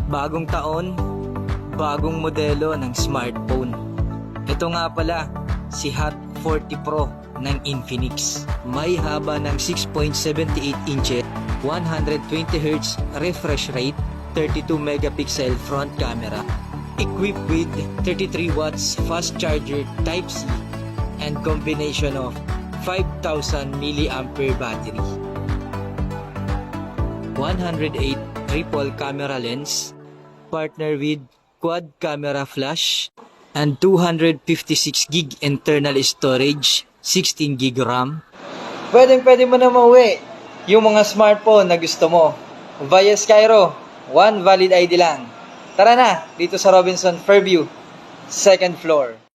Bagong taon, bagong modelo ng smartphone. Ito nga pala, si Hot 40 Pro ng Infinix. May haba ng 6.78 inches, 120Hz refresh rate, 32 megapixel front camera, equipped with 33 watts fast charger Type-C and combination of 5,000 milliampere battery. 108 triple camera lens, partner with quad camera flash, and 256 gig internal storage, 16 gig RAM. Pwede mo na mauwi yung mga smartphone na gusto mo via Skyro, one valid ID lang. Tara na dito sa Robinson Fairview, second floor.